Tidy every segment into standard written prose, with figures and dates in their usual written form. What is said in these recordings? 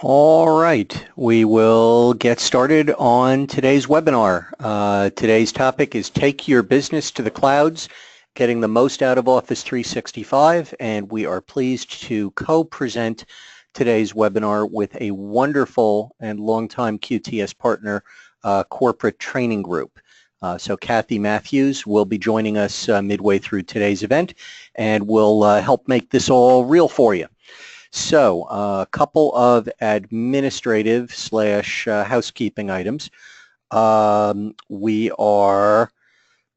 All right, we will get started on today's webinar. Today's topic is Take Your Business to the Clouds, Getting the Most Out of Office 365, and we are pleased to co-present today's webinar with a wonderful and longtime QTS partner, Corporate Training Group. So Kathy Matthews will be joining us midway through today's event and will help make this all real for you. So a couple of administrative / housekeeping items. We are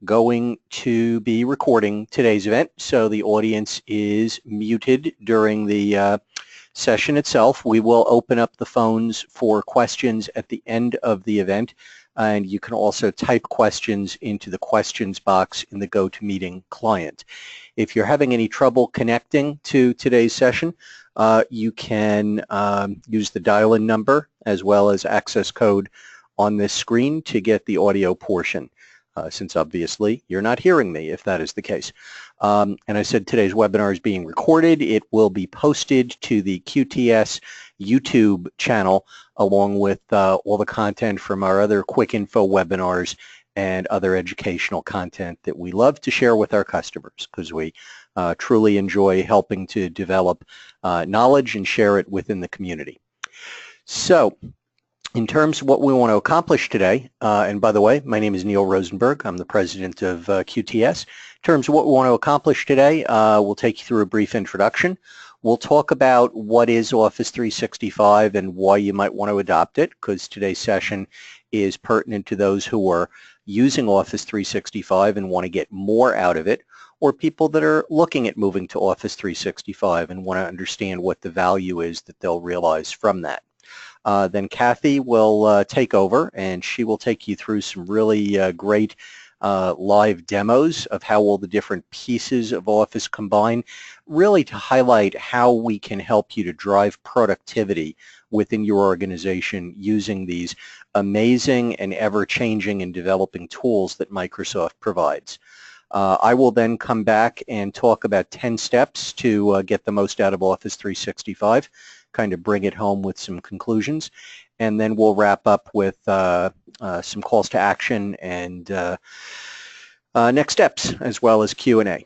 going to be recording today's event, so the audience is muted during the session itself. We will open up the phones for questions at the end of the event, and you can also type questions into the questions box in the GoToMeeting client. If you're having any trouble connecting to today's session, you can use the dial-in number as well as access code on this screen to get the audio portion, since obviously you're not hearing me if that is the case. And I said today's webinar is being recorded. It will be posted to the QTS YouTube channel along with all the content from our other quick info webinars and other educational content that we love to share with our customers, because we truly enjoy helping to develop knowledge and share it within the community. So in terms of what we want to accomplish today, and by the way, my name is Neil Rosenberg. I'm the president of QTS. In terms of what we want to accomplish today, we'll take you through a brief introduction. We'll talk about what is Office 365 and why you might want to adopt it, because today's session is pertinent to those who are using Office 365 and want to get more out of it, or people that are looking at moving to Office 365 and want to understand what the value is that they'll realize from that. Then Kathy will take over, and she will take you through some really great live demos of how all the different pieces of Office combine, really to highlight how we can help you to drive productivity within your organization using these amazing and ever-changing and developing tools that Microsoft provides. I will then come back and talk about 10 steps to get the most out of Office 365, kind of bring it home with some conclusions, and then we'll wrap up with some calls to action and next steps, as well as Q&A.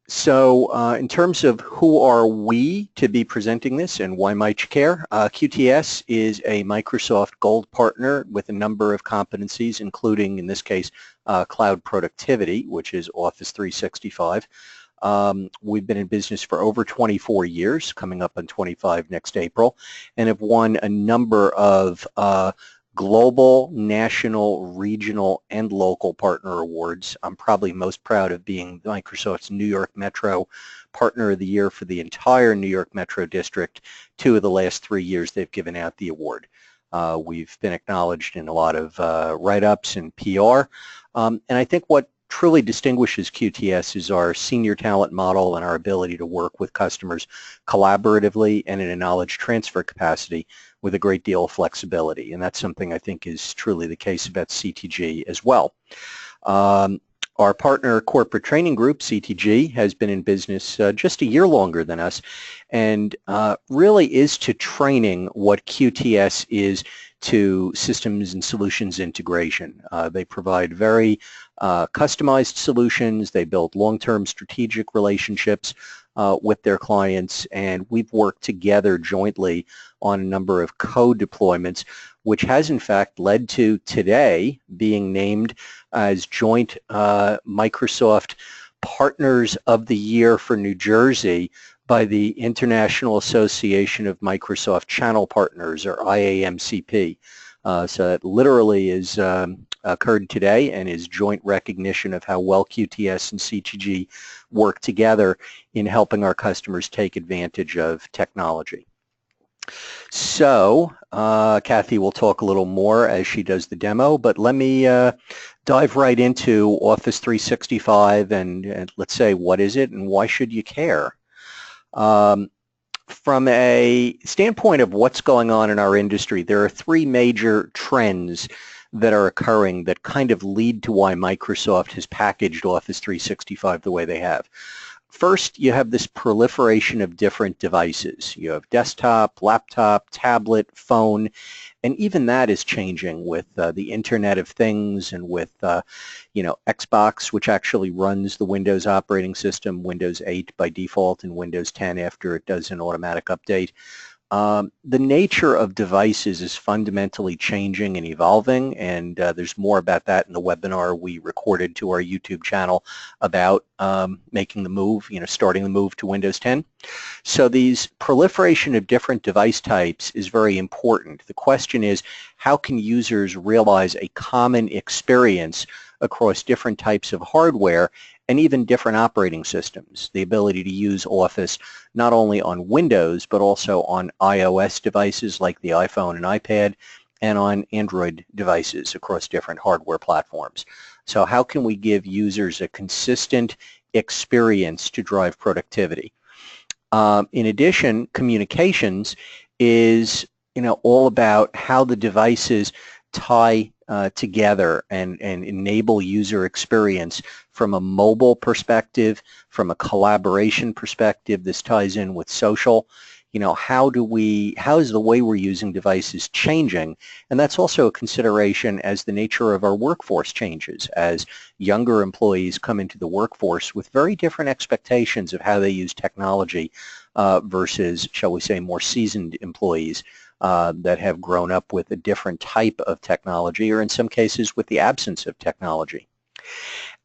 So in terms of who are we to be presenting this and why might you care, QTS is a Microsoft Gold partner with a number of competencies, including, in this case, cloud productivity, which is Office 365. We've been in business for over 24 years, coming up on 25 next April, and have won a number of global, national, regional, and local partner awards. I'm probably most proud of being Microsoft's New York Metro Partner of the Year for the entire New York Metro District. 2 of the last 3 years they've given out the award. We've been acknowledged in a lot of write-ups and PR. And I think what truly distinguishes QTS is our senior talent model and our ability to work with customers collaboratively and in a knowledge transfer capacity with a great deal of flexibility. And that's something I think is truly the case about CTG as well. Our partner corporate training group, CTG, has been in business just a year longer than us, and really is to training what QTS is to systems and solutions integration. They provide very customized solutions. They build long-term strategic relationships with their clients, and we've worked together jointly on a number of code deployments, which has in fact led to today being named as joint Microsoft Partners of the Year for New Jersey by the International Association of Microsoft Channel Partners, or IAMCP. So that literally is occurred today and is joint recognition of how well QTS and CTG work together in helping our customers take advantage of technology. So Kathy will talk a little more as she does the demo, but let me dive right into Office 365 and let's say, what is it and why should you care? From a standpoint of what's going on in our industry, there are 3 major trends that are occurring that kind of lead to why Microsoft has packaged Office 365 the way they have. First, you have this proliferation of different devices. You have desktop, laptop, tablet, phone, and even that is changing with the Internet of Things and with Xbox, which actually runs the Windows operating system, Windows 8 by default, and Windows 10 after it does an automatic update. The nature of devices is fundamentally changing and evolving, and there's more about that in the webinar we recorded to our YouTube channel about making the move, starting the move to Windows 10. So these proliferation of different device types is very important. The question is, how can users realize a common experience across different types of hardware and even different operating systems? The ability to use Office not only on Windows but also on iOS devices like the iPhone and iPad, and on Android devices across different hardware platforms. So how can we give users a consistent experience to drive productivity? In addition, communications is all about how the devices tie together and enable user experience from a mobile perspective, from a collaboration perspective. This ties in with social. How is the way we're using devices changing? And that's also a consideration as the nature of our workforce changes, as younger employees come into the workforce with very different expectations of how they use technology versus, shall we say, more seasoned employees that have grown up with a different type of technology, or in some cases with the absence of technology.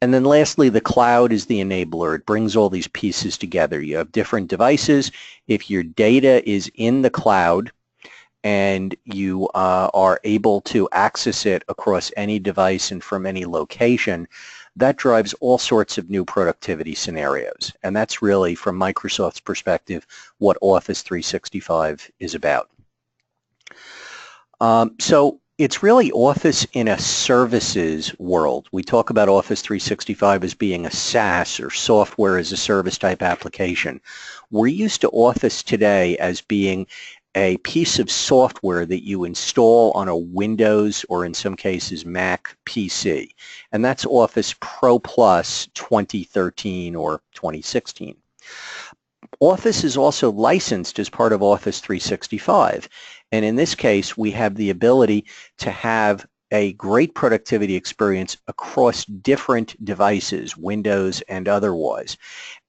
And then lastly, the cloud is the enabler. It brings all these pieces together. You have different devices. If your data is in the cloud and you are able to access it across any device and from any location, that drives all sorts of new productivity scenarios. And that's really, from Microsoft's perspective, what Office 365 is about. So it's really Office in a services world. We talk about Office 365 as being a SaaS, or software as a service type application. We're used to Office today as being a piece of software that you install on a Windows, or in some cases Mac PC. And that's Office Pro Plus 2013 or 2016. Office is also licensed as part of Office 365. And in this case, we have the ability to have a great productivity experience across different devices, Windows and otherwise.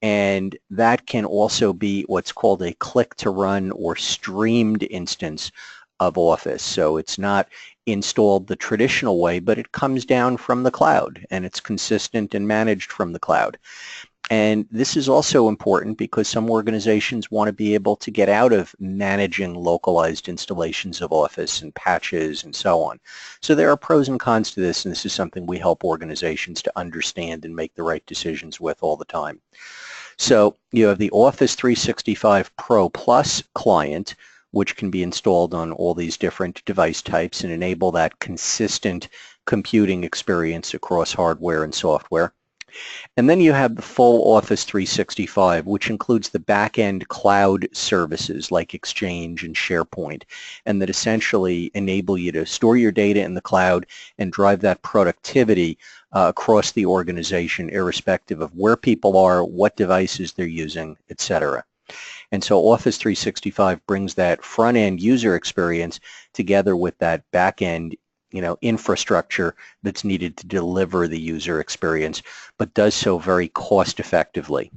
And that can also be what's called a click-to-run or streamed instance of Office. So it's not installed the traditional way, but it comes down from the cloud, and it's consistent and managed from the cloud. And this is also important because some organizations want to be able to get out of managing localized installations of Office and patches and so on. So there are pros and cons to this, and this is something we help organizations to understand and make the right decisions with all the time. So you have the Office 365 Pro Plus client, which can be installed on all these different device types and enable that consistent computing experience across hardware and software. And then you have the full Office 365, which includes the back-end cloud services like Exchange and SharePoint, and that essentially enable you to store your data in the cloud and drive that productivity across the organization, irrespective of where people are, what devices they're using, etc. And so Office 365 brings that front-end user experience together with that back-end infrastructure that's needed to deliver the user experience, but does so very cost effectively.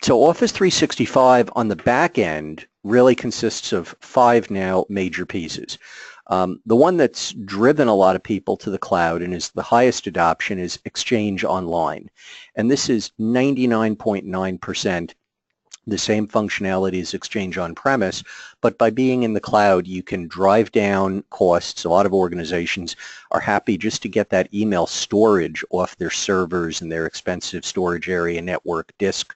So Office 365 on the back end really consists of 5 now major pieces. The one that's driven a lot of people to the cloud and is the highest adoption is Exchange Online. And this is 99.9% the same functionality as Exchange on-premise, but by being in the cloud, you can drive down costs. A lot of organizations are happy just to get that email storage off their servers and their expensive storage area network disk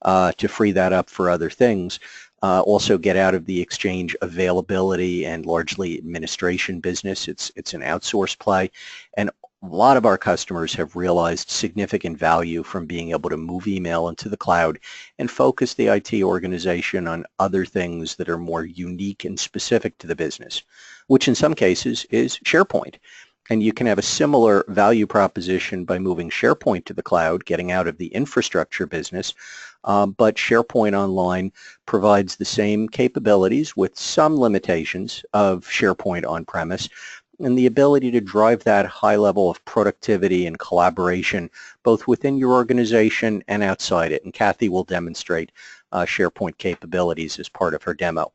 to free that up for other things. Also get out of the Exchange availability and largely administration business. It's an outsourced play, and a lot of our customers have realized significant value from being able to move email into the cloud and focus the IT organization on other things that are more unique and specific to the business, which in some cases is SharePoint. And you can have a similar value proposition by moving SharePoint to the cloud, getting out of the infrastructure business, but SharePoint Online provides the same capabilities with some limitations of SharePoint on-premise, and the ability to drive that high level of productivity and collaboration both within your organization and outside it. And Kathy will demonstrate SharePoint capabilities as part of her demo.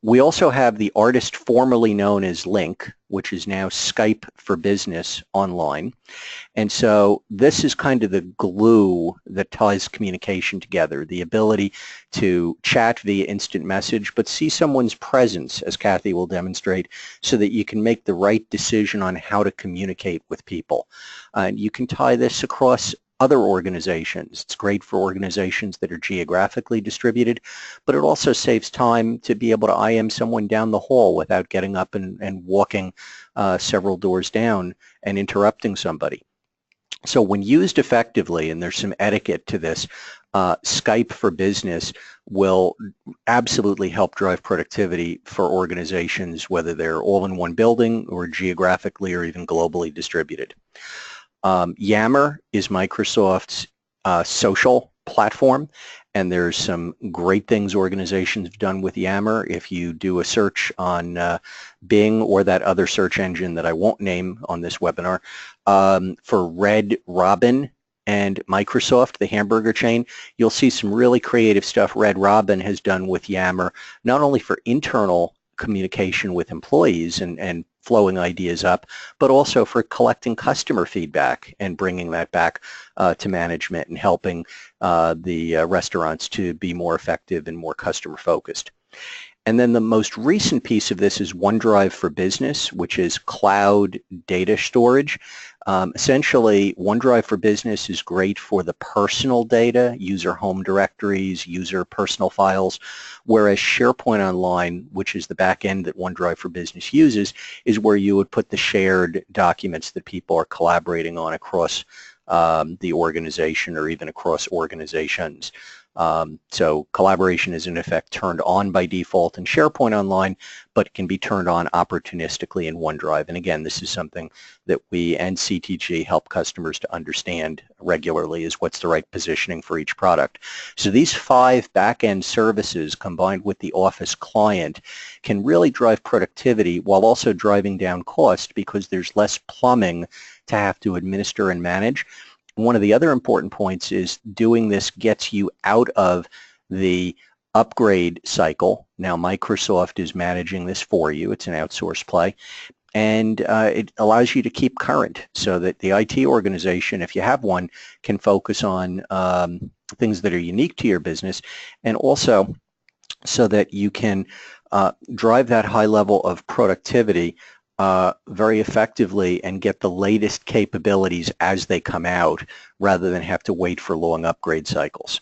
We also have the artist formerly known as Link, which is now Skype for Business Online. And so this is kind of the glue that ties communication together, the ability to chat via instant message, but see someone's presence, as Kathy will demonstrate, so that you can make the right decision on how to communicate with people. And you can tie this across other organizations. It's great for organizations that are geographically distributed, but it also saves time to be able to IM someone down the hall without getting up and walking several doors down and interrupting somebody. So when used effectively, and there's some etiquette to this, Skype for Business will absolutely help drive productivity for organizations, whether they're all in one building or geographically or even globally distributed. Yammer is Microsoft's social platform, and there's some great things organizations have done with Yammer. If you do a search on Bing or that other search engine that I won't name on this webinar, for Red Robin and Microsoft, the hamburger chain, you'll see some really creative stuff Red Robin has done with Yammer, not only for internal communication with employees and flowing ideas up, but also for collecting customer feedback and bringing that back to management and helping the restaurants to be more effective and more customer focused. And then the most recent piece of this is OneDrive for Business, which is cloud data storage. Essentially, OneDrive for Business is great for the personal data, user home directories, user personal files, whereas SharePoint Online, which is the back end that OneDrive for Business uses, is where you would put the shared documents that people are collaborating on across the organization or even across organizations. So collaboration is in effect turned on by default in SharePoint Online, but can be turned on opportunistically in OneDrive. And again, this is something that we and CTG help customers to understand regularly, is what's the right positioning for each product. So these 5 back-end services combined with the Office client can really drive productivity while also driving down cost, because there's less plumbing to have to administer and manage. One of the other important points is doing this gets you out of the upgrade cycle. Now Microsoft is managing this for you. It's an outsourced play. And it allows you to keep current so that the IT organization, if you have one, can focus on things that are unique to your business, and also so that you can drive that high level of productivity very effectively and get the latest capabilities as they come out, rather than have to wait for long upgrade cycles.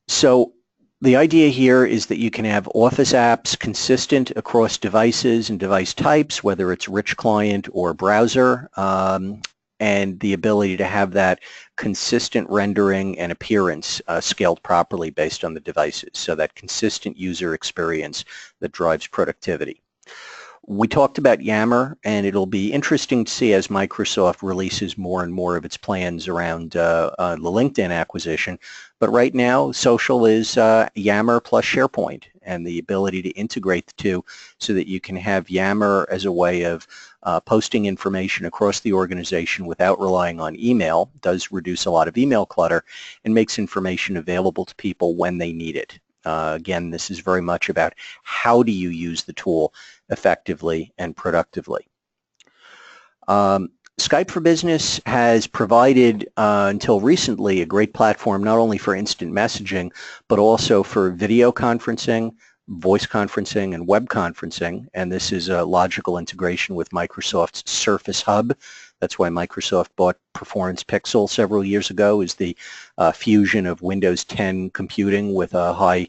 So the idea here is that you can have Office apps consistent across devices and device types, whether it's rich client or browser, and the ability to have that consistent rendering and appearance scaled properly based on the devices, so that consistent user experience that drives productivity. We talked about Yammer, and it'll be interesting to see as Microsoft releases more and more of its plans around the LinkedIn acquisition. But right now, social is Yammer plus SharePoint, and the ability to integrate the two so that you can have Yammer as a way of posting information across the organization without relying on email does reduce a lot of email clutter and makes information available to people when they need it. Again, this is very much about how do you use the tool effectively and productively. Skype for Business has provided until recently a great platform not only for instant messaging, but also for video conferencing, voice conferencing, and web conferencing. And this is a logical integration with Microsoft's Surface Hub. That's why Microsoft bought Performance Pixel several years ago, is the fusion of Windows 10 computing with a high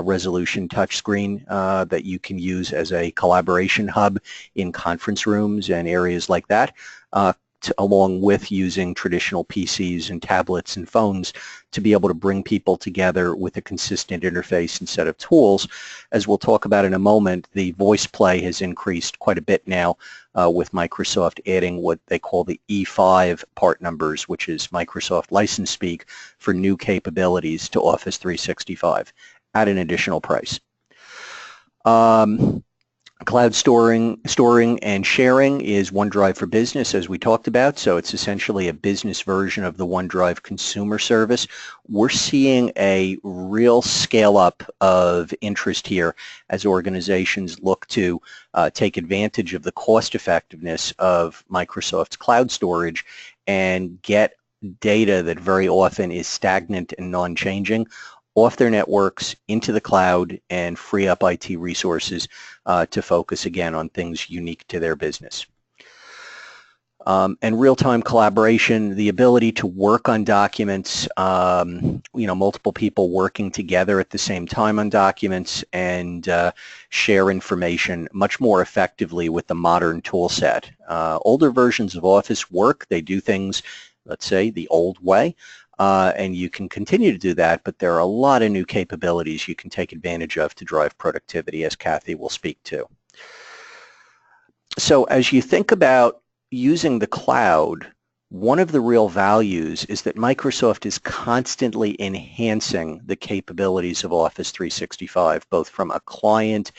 resolution touchscreen that you can use as a collaboration hub in conference rooms and areas like that. along with using traditional PCs and tablets and phones to be able to bring people together with a consistent interface and set of tools. As we'll talk about in a moment, the voice play has increased quite a bit now with Microsoft adding what they call the E5 part numbers, which is Microsoft license speak for new capabilities to Office 365 at an additional price. Cloud storing and sharing is OneDrive for Business, as we talked about, so it's essentially a business version of the OneDrive consumer service. We're seeing a real scale-up of interest here as organizations look to take advantage of the cost-effectiveness of Microsoft's cloud storage and get data that very often is stagnant and non-changing off their networks into the cloud and free up IT resources to focus again on things unique to their business. And real-time collaboration, the ability to work on documents, multiple people working together at the same time on documents and share information much more effectively with the modern tool set. Older versions of Office work, they do things, let's say, the old way. And you can continue to do that, but there are a lot of new capabilities you can take advantage of to drive productivity, as Kathy will speak to. So as you think about using the cloud, one of the real values is that Microsoft is constantly enhancing the capabilities of Office 365, both from a client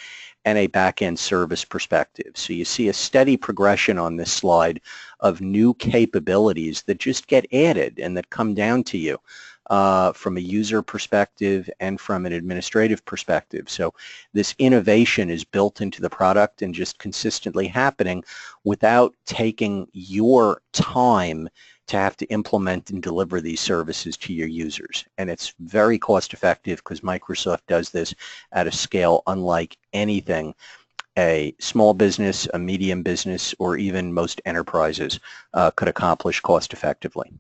and a back-end service perspective. So you see a steady progression on this slide of new capabilities that just get added and that come down to you from a user perspective and from an administrative perspective. So this innovation is built into the product and just consistently happening without taking your time to have to implement and deliver these services to your users. And it's very cost effective because Microsoft does this at a scale unlike anything a small business, a medium business, or even most enterprises could accomplish cost effectively.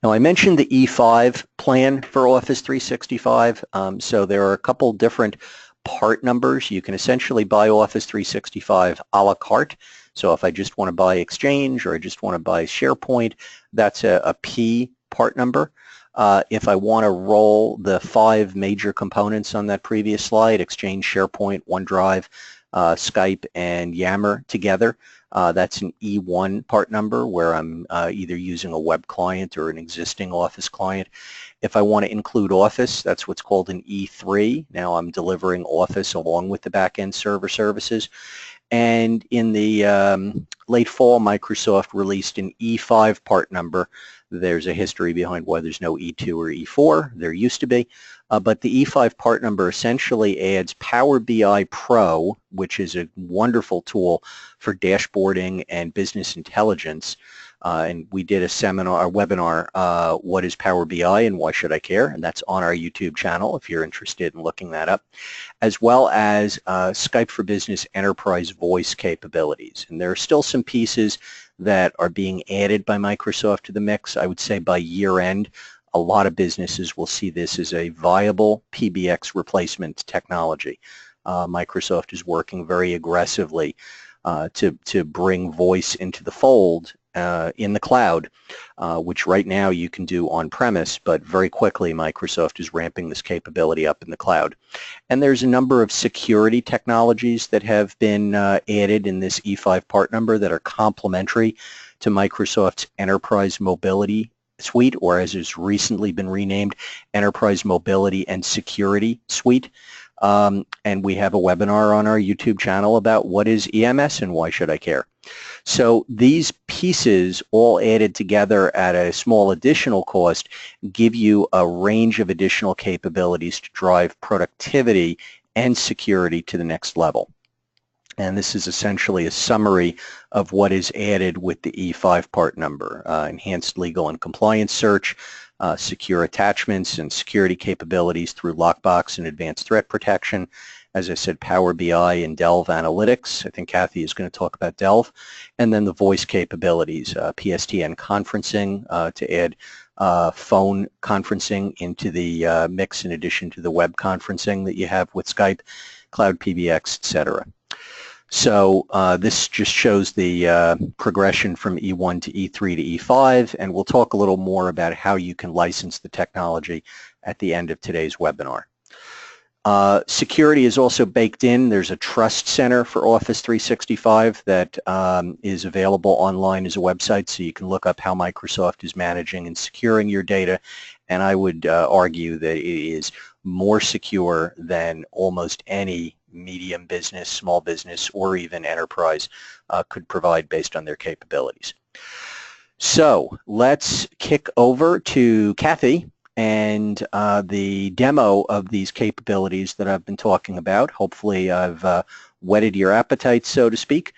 Now I mentioned the E5 plan for Office 365, so there are a couple different part numbers. You can essentially buy Office 365 a la carte. So if I just want to buy Exchange or I just want to buy SharePoint, that's a P part number. If I want to roll the 5 major components on that previous slide, Exchange, SharePoint, OneDrive, Skype, and Yammer together, that's an E1 part number where I'm either using a web client or an existing Office client. If I want to include Office, that's what's called an E3. Now I'm delivering Office along with the back-end server services. And in the late fall, Microsoft released an E5 part number. There's a history behind why there's no E2 or E4. There used to be. But the E5 part number essentially adds Power BI Pro, which is a wonderful tool for dashboarding and business intelligence. And we did a webinar, what is Power BI and why should I care? And that's on our YouTube channel if you're interested in looking that up, as well as Skype for Business enterprise voice capabilities. And there are still some pieces that are being added by Microsoft to the mix. I would say by year end, a lot of businesses will see this as a viable PBX replacement technology. Microsoft is working very aggressively to bring voice into the fold in the cloud, which right now you can do on-premise, but very quickly Microsoft is ramping this capability up in the cloud. And there's a number of security technologies that have been added in this E5 part number that are complementary to Microsoft's Enterprise Mobility Suite, or as it's recently been renamed, Enterprise Mobility and Security Suite. And we have a webinar on our YouTube channel about what is EMS and why should I care. So these pieces all added together at a small additional cost give you a range of additional capabilities to drive productivity and security to the next level. And this is essentially a summary of what is added with the E5 part number. Enhanced legal and compliance search, secure attachments and security capabilities through Lockbox and advanced threat protection. As I said, Power BI and Delve Analytics. I think Kathy is going to talk about Delve. And then the voice capabilities, PSTN conferencing to add phone conferencing into the mix in addition to the web conferencing that you have with Skype, Cloud PBX, etc. So this just shows the progression from E1 to E3 to E5, and we'll talk a little more about how you can license the technology at the end of today's webinar. Security is also baked in. There's a trust center for Office 365 that is available online as a website, so you can look up how Microsoft is managing and securing your data, and I would argue that it is more secure than almost any medium business, small business, or even enterprise could provide based on their capabilities. So let's kick over to Kathy and the demo of these capabilities that I've been talking about. Hopefully I've whetted your appetite, so to speak,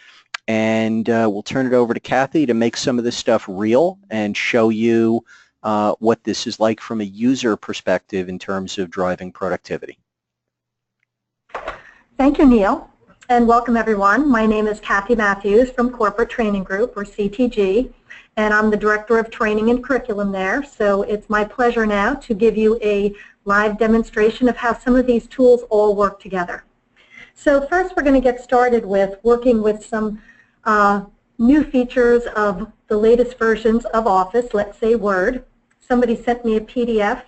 and we'll turn it over to Kathy to make some of this stuff real and show you what this is like from a user perspective in terms of driving productivity. Thank you, Neil, and welcome everyone. My name is Kathy Matthews from Corporate Training Group, or CTG, and I'm the Director of Training and Curriculum there. So it's my pleasure now to give you a live demonstration of how some of these tools all work together. So first we're going to get started with working with some new features of the latest versions of Office, let's say Word. Somebody sent me a PDF,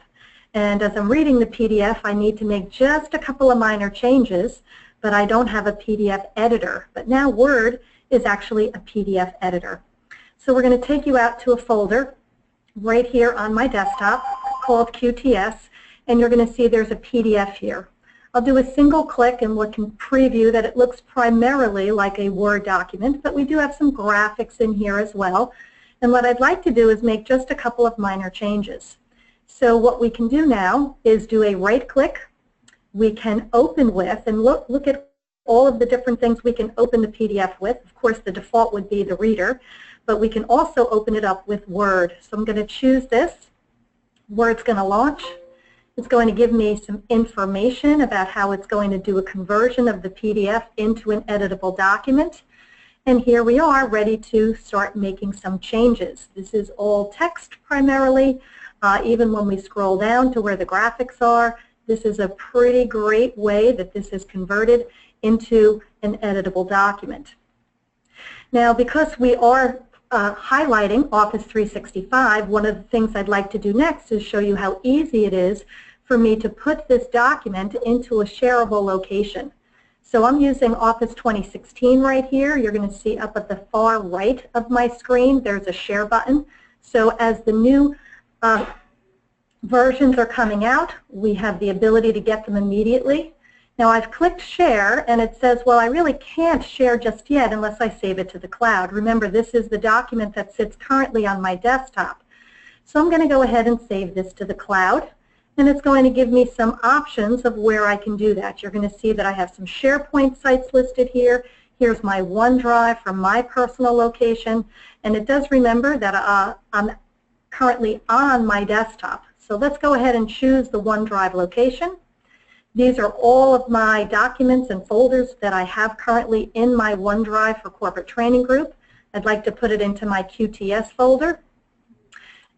and as I'm reading the PDF, I need to make just a couple of minor changes, but I don't have a PDF editor. But now Word is actually a PDF editor. So we're going to take you out to a folder right here on my desktop called QTS, and you're going to see there's a PDF here. I'll do a single click and we can preview that it looks primarily like a Word document, but we do have some graphics in here as well. And what I'd like to do is make just a couple of minor changes. So what we can do now is do a right click. We can open with, and look at all of the different things we can open the PDF with. Of course, the default would be the reader, but we can also open it up with Word. So I'm going to choose this. Word's going to launch. It's going to give me some information about how it's going to do a conversion of the PDF into an editable document. And here we are, ready to start making some changes. This is all text primarily. Even when we scroll down to where the graphics are, this is a pretty great way that this is converted into an editable document. Now, because we are highlighting Office 365, one of the things I'd like to do next is show you how easy it is for me to put this document into a shareable location. So I'm using Office 2016 right here. You're going to see up at the far right of my screen, there's a share button. So as the new versions are coming out, we have the ability to get them immediately. Now I've clicked share and it says, well, I really can't share just yet unless I save it to the cloud. Remember, this is the document that sits currently on my desktop. So I'm going to go ahead and save this to the cloud, and it's going to give me some options of where I can do that. You're going to see that I have some SharePoint sites listed here. Here's my OneDrive from my personal location, and it does remember that I'm currently on my desktop. So let's go ahead and choose the OneDrive location. These are all of my documents and folders that I have currently in my OneDrive for Corporate Training Group. I'd like to put it into my QTS folder,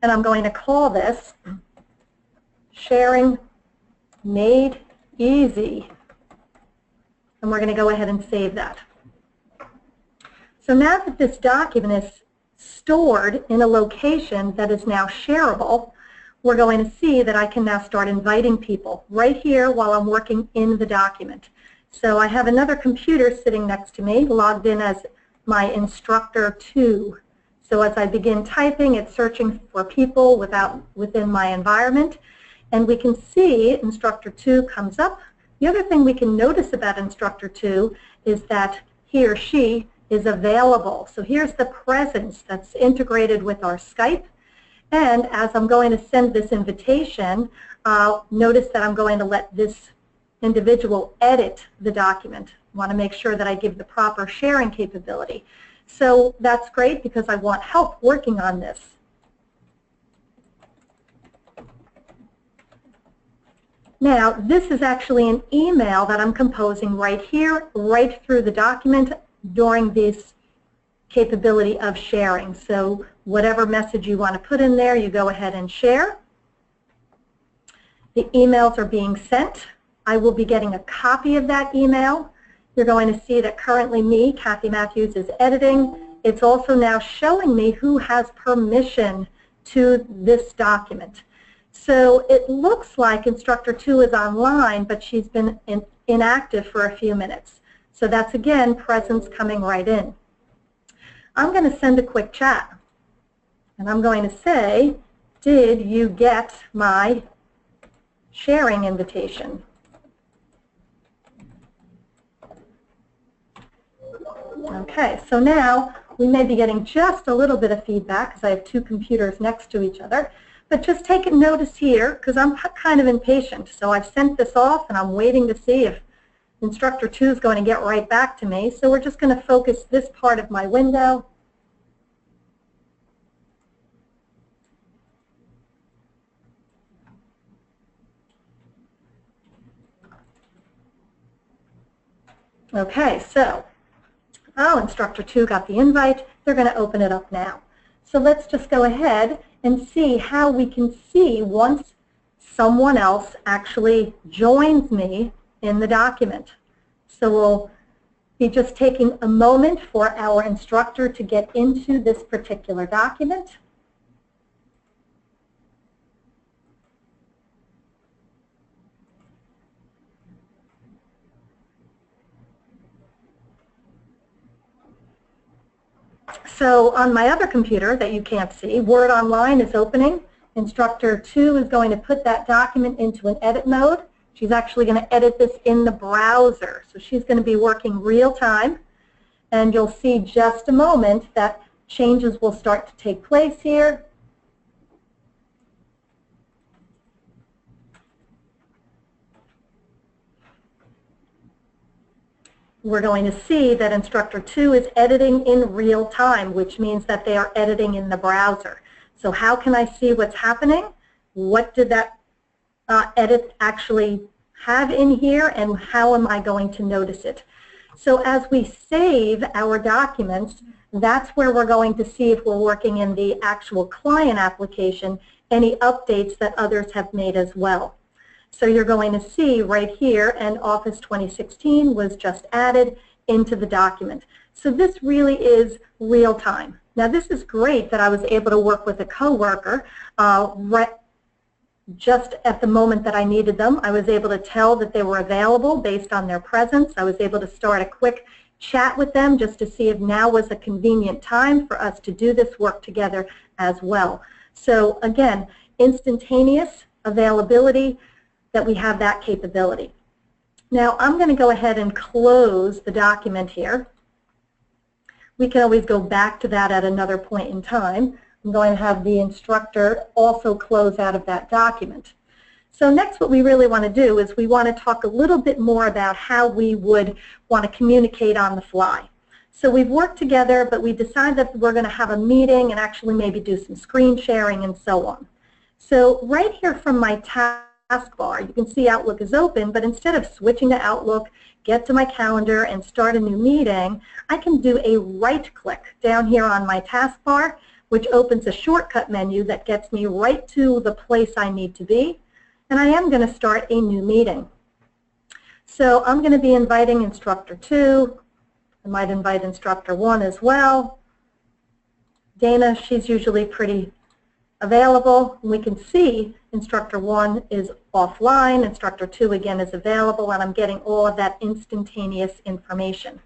and I'm going to call this Sharing Made Easy, and we're going to go ahead and save that. So now that this document is stored in a location that is now shareable, we're going to see that I can now start inviting people right here while I'm working in the document. So I have another computer sitting next to me, logged in as my instructor 2. So as I begin typing, it's searching for people within my environment, and we can see instructor 2 comes up. The other thing we can notice about instructor 2 is that he or she is available. So here's the presence that's integrated with our Skype. And as I'm going to send this invitation, notice that I'm going to let this individual edit the document. I want to make sure that I give the proper sharing capability. So that's great because I want help working on this. Now, this is actually an email that I'm composing right here, right through the document during this capability of sharing. So whatever message you want to put in there, you go ahead and share. The emails are being sent. I will be getting a copy of that email. You're going to see that currently me, Kathy Matthews, is editing. It's also now showing me who has permission to this document. So it looks like instructor 2 is online, but she's been inactive for a few minutes. So that's, again, presence coming right in. I'm going to send a quick chat. And I'm going to say, did you get my sharing invitation? Okay, so now we may be getting just a little bit of feedback because I have two computers next to each other. But just take notice here because I'm kind of impatient. So I've sent this off and I'm waiting to see if instructor 2 is going to get right back to me. So we're just going to focus this part of my window. Okay, so, instructor 2 got the invite. They're going to open it up now. So let's just go ahead and see how we can see once someone else actually joins me in the document. So we'll be just taking a moment for our instructor to get into this particular document. So on my other computer that you can't see, Word Online is opening. Instructor 2 is going to put that document into an edit mode. She's actually going to edit this in the browser. So she's going to be working real time. And you'll see just a moment that changes will start to take place here. We're going to see that instructor 2 is editing in real time, which means that they are editing in the browser. So how can I see what's happening? What did that edit actually have in here, and how am I going to notice it? So as we save our documents, that's where we're going to see if we're working in the actual client application, any updates that others have made as well. So you're going to see right here, and Office 2016 was just added into the document. So this really is real time. Now this is great that I was able to work with a coworker just at the moment that I needed them. I was able to tell that they were available based on their presence. I was able to start a quick chat with them just to see if now was a convenient time for us to do this work together as well. So again, instantaneous availability, that we have that capability. Now I'm going to go ahead and close the document here. We can always go back to that at another point in time. I'm going to have the instructor also close out of that document. So next what we really want to do is we want to talk a little bit more about how we would want to communicate on the fly. So we've worked together, but we decided that we're going to have a meeting and actually maybe do some screen sharing and so on. So right here from my taskbar, you can see Outlook is open, but instead of switching to Outlook, get to my calendar and start a new meeting, I can do a right click down here on my taskbar, which opens a shortcut menu that gets me right to the place I need to be, and I am going to start a new meeting. So I'm going to be inviting instructor 2. I might invite instructor 1 as well. Dana, she's usually pretty available. We can see instructor 1 is offline, instructor 2 again is available, and I'm getting all of that instantaneous information.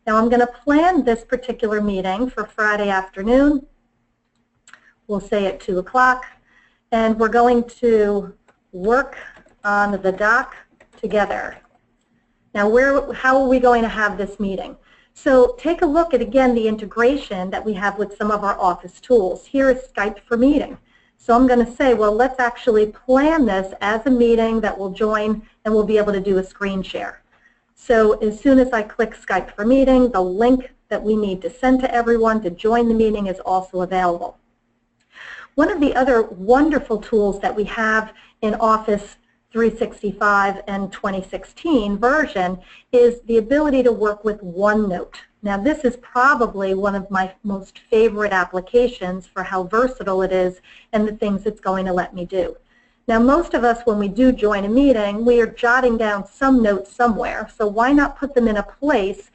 Now I'm going to plan this particular meeting for Friday afternoon. We'll say at 2 o'clock, and we're going to work on the doc together. Now how are we going to have this meeting? So take a look at, again, the integration that we have with some of our Office tools. Here is Skype for meeting. So I'm going to say, well, let's actually plan this as a meeting that will join and we'll be able to do a screen share. So as soon as I click Skype for meeting, the link that we need to send to everyone to join the meeting is also available. One of the other wonderful tools that we have in Office 365 and 2016 version is the ability to work with OneNote. Now this is probably one of my most favorite applications for how versatile it is and the things it's going to let me do. Now, most of us, when we do join a meeting, we are jotting down some notes somewhere. So why not put them in a place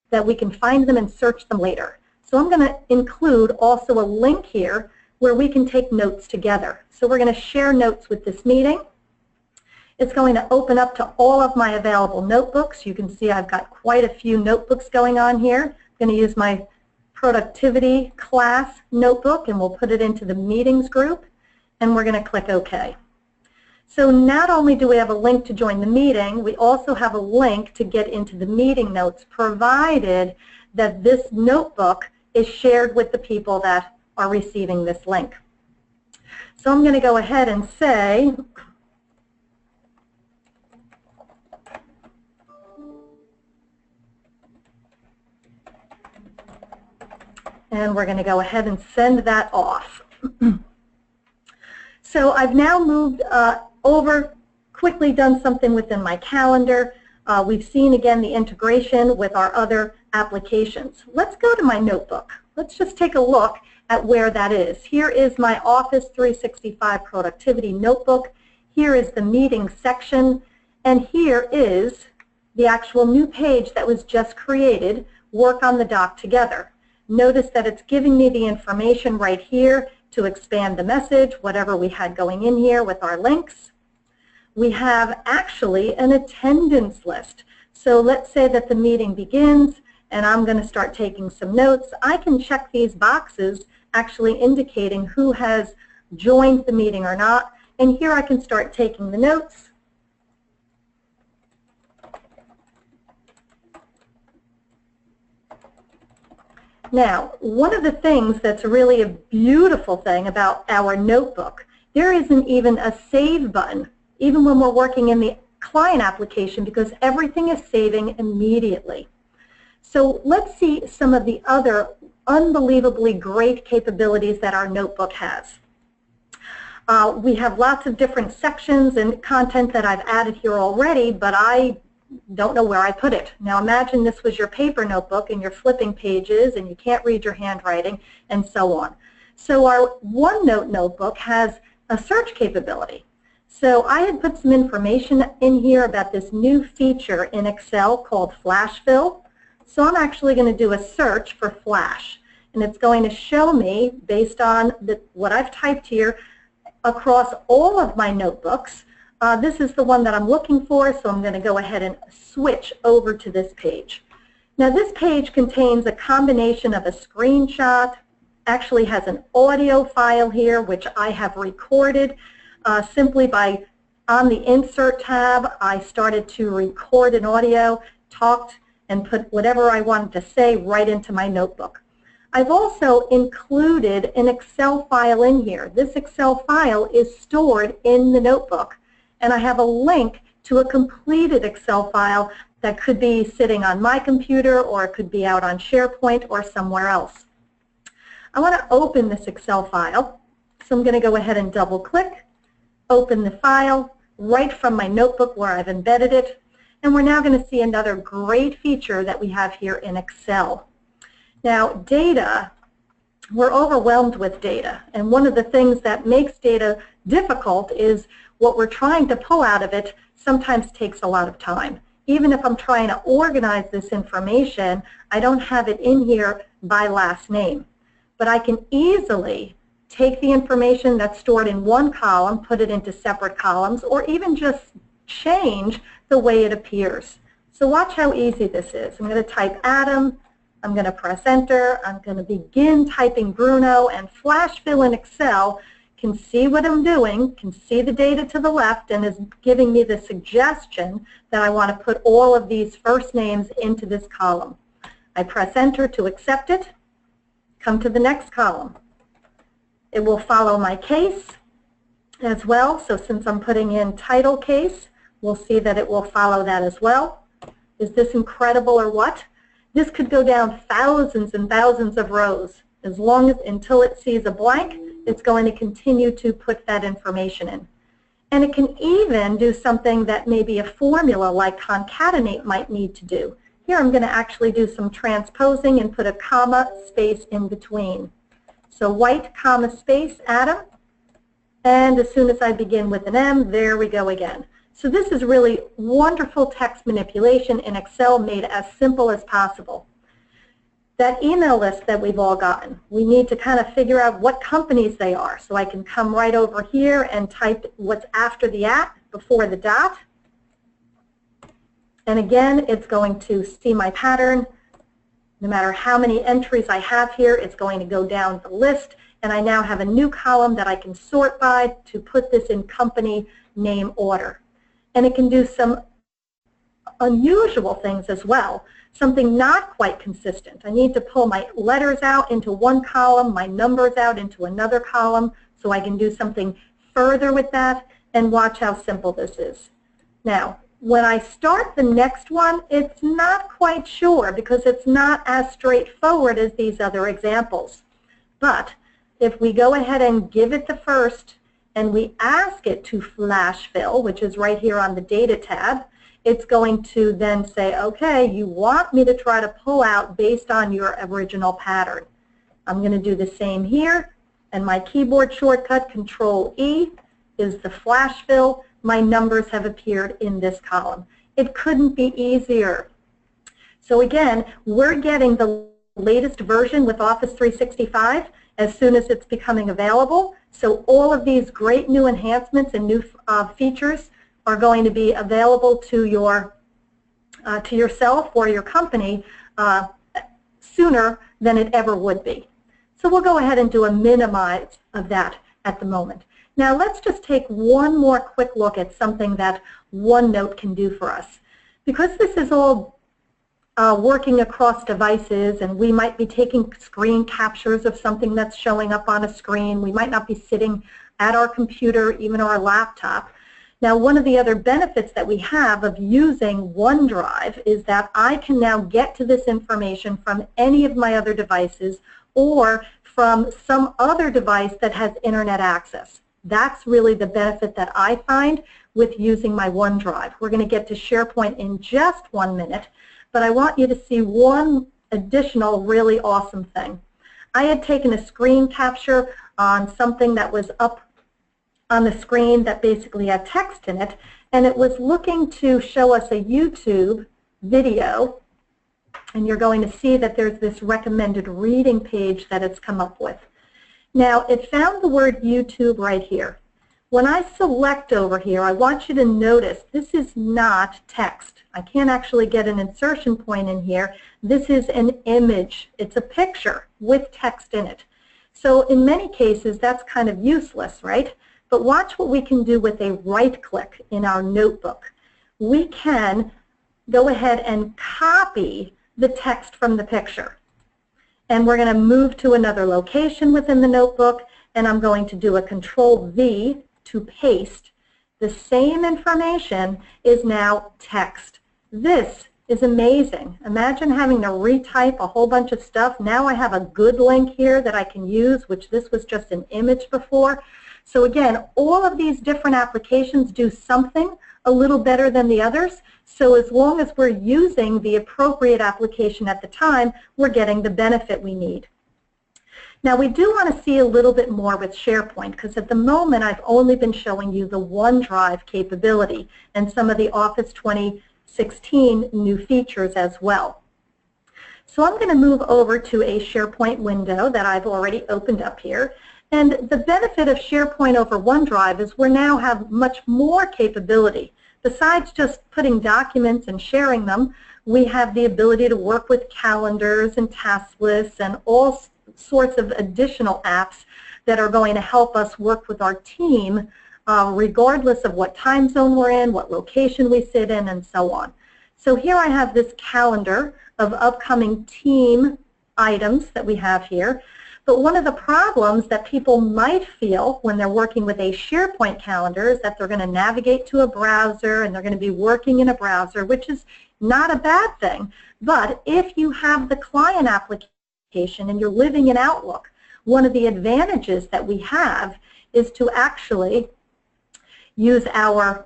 that we can find them and search them later? So I'm going to include also a link here where we can take notes together. So we're going to share notes with this meeting. It's going to open up to all of my available notebooks. You can see I've got quite a few notebooks going on here. I'm going to use my productivity class notebook, and we'll put it into the meetings group, and we're going to click OK. So not only do we have a link to join the meeting, we also have a link to get into the meeting notes, provided that this notebook is shared with the people that are receiving this link. So I'm going to go ahead and say, and we're going to go ahead and send that off. So I've now moved over, quickly done something within my calendar. We've seen again the integration with our other applications. Let's go to my notebook. Let's just take a look at where that is. Here is my Office 365 productivity notebook. Here is the meeting section, and here is the actual new page that was just created, Work on the Doc Together. Notice that it's giving me the information right here to expand the message, whatever we had going in here with our links. We have actually an attendance list. So let's say that the meeting begins and I'm going to start taking some notes. I can check these boxes actually indicating who has joined the meeting or not. And here I can start taking the notes. Now, one of the things that's really a beautiful thing about our notebook, there isn't even a save button, even when we're working in the client application, because everything is saving immediately. So let's see some of the other unbelievably great capabilities that our notebook has. We have lots of different sections and content that I've added here already, but I don't know where I put it. Now imagine this was your paper notebook and you're flipping pages and you can't read your handwriting and so on. So our OneNote notebook has a search capability. So I had put some information in here about this new feature in Excel called Flash Fill. So I'm actually going to do a search for Flash, and it's going to show me, based on what I've typed here, across all of my notebooks. This is the one that I'm looking for, so I'm going to go ahead and switch over to this page. Now this page contains a combination of a screenshot, actually has an audio file here which I have recorded simply by, on the Insert tab, I started to record an audio, talked, and put whatever I wanted to say right into my notebook. I've also included an Excel file in here. This Excel file is stored in the notebook, and I have a link to a completed Excel file that could be sitting on my computer, or it could be out on SharePoint or somewhere else. I want to open this Excel file, so I'm going to go ahead and double click, open the file right from my notebook where I've embedded it, and we're now going to see another great feature that we have here in Excel. Now data, we're overwhelmed with data, and one of the things that makes data difficult is what we're trying to pull out of it sometimes takes a lot of time. Even if I'm trying to organize this information, I don't have it in here by last name. But I can easily take the information that's stored in one column, put it into separate columns, or even just change the way it appears. So watch how easy this is. I'm going to type Adam, I'm going to press enter, I'm going to begin typing Bruno, and Flash Fill in Excel can see what I'm doing, can see the data to the left, and is giving me the suggestion that I want to put all of these first names into this column. I press enter to accept it, come to the next column. It will follow my case as well, so since I'm putting in title case, we'll see that it will follow that as well. Is this incredible or what? This could go down thousands and thousands of rows. As long as, until it sees a blank, it's going to continue to put that information in. And it can even do something that maybe a formula like concatenate might need to do. Here I'm going to actually do some transposing and put a comma space in between. So white comma space Adam, And as soon as I begin with an M, there we go again. So this is really wonderful text manipulation in Excel made as simple as possible. That email list that we've all gotten, we need to kind of figure out what companies they are. So I can come right over here and type what's after the @ before the dot. And again, it's going to see my pattern. No matter how many entries I have here, it's going to go down the list. And I now have a new column that I can sort by to put this in company name order. And it can do some unusual things as well. Something not quite consistent. I need to pull my letters out into one column, my numbers out into another column, so I can do something further with that, and watch how simple this is. Now, when I start the next one, it's not quite sure because it's not as straightforward as these other examples. But if we go ahead and give it the first and we ask it to flash fill, which is right here on the data tab, it's going to then say, okay, you want me to try to pull out based on your original pattern. I'm going to do the same here, and my keyboard shortcut, Control-E, is the flash fill. My numbers have appeared in this column. It couldn't be easier. So again, we're getting the latest version with Office 365 as soon as it's becoming available. So all of these great new enhancements and new features are going to be available to yourself or your company sooner than it ever would be. So we'll go ahead and do a minimize of that at the moment. Now let's just take one more quick look at something that OneNote can do for us. Because this is all working across devices, and we might be taking screen captures of something that's showing up on a screen. We might not be sitting at our computer, even our laptop. Now, one of the other benefits that we have of using OneDrive is that I can now get to this information from any of my other devices or from some other device that has internet access. That's really the benefit that I find with using my OneDrive. We're going to get to SharePoint in just 1 minute, but I want you to see one additional really awesome thing. I had taken a screen capture on something that was up on the screen that basically had text in it, and it was looking to show us a YouTube video, and you're going to see that there's this recommended reading page that it's come up with. Now, it found the word YouTube right here. When I select over here, I want you to notice this is not text. I can't actually get an insertion point in here. This is an image. It's a picture with text in it. So in many cases, that's kind of useless, right? But watch what we can do with a right click in our notebook. We can go ahead and copy the text from the picture. And we're going to move to another location within the notebook, and I'm going to do a Control-V to paste. The same information is now text. This is amazing. Imagine having to retype a whole bunch of stuff. Now I have a good link here that I can use, which this was just an image before. So again, all of these different applications do something a little better than the others. So as long as we're using the appropriate application at the time, we're getting the benefit we need. Now we do want to see a little bit more with SharePoint, because at the moment I've only been showing you the OneDrive capability and some of the Office 2016 new features as well. So I'm going to move over to a SharePoint window that I've already opened up here. And the benefit of SharePoint over OneDrive is we now have much more capability. Besides just putting documents and sharing them, we have the ability to work with calendars and task lists and all sorts of additional apps that are going to help us work with our team regardless of what time zone we're in, what location we sit in, and so on. So here I have this calendar of upcoming team items that we have here. But one of the problems that people might feel when they're working with a SharePoint calendar is that they're going to navigate to a browser and they're going to be working in a browser, which is not a bad thing. But if you have the client application and you're living in Outlook, one of the advantages that we have is to actually use our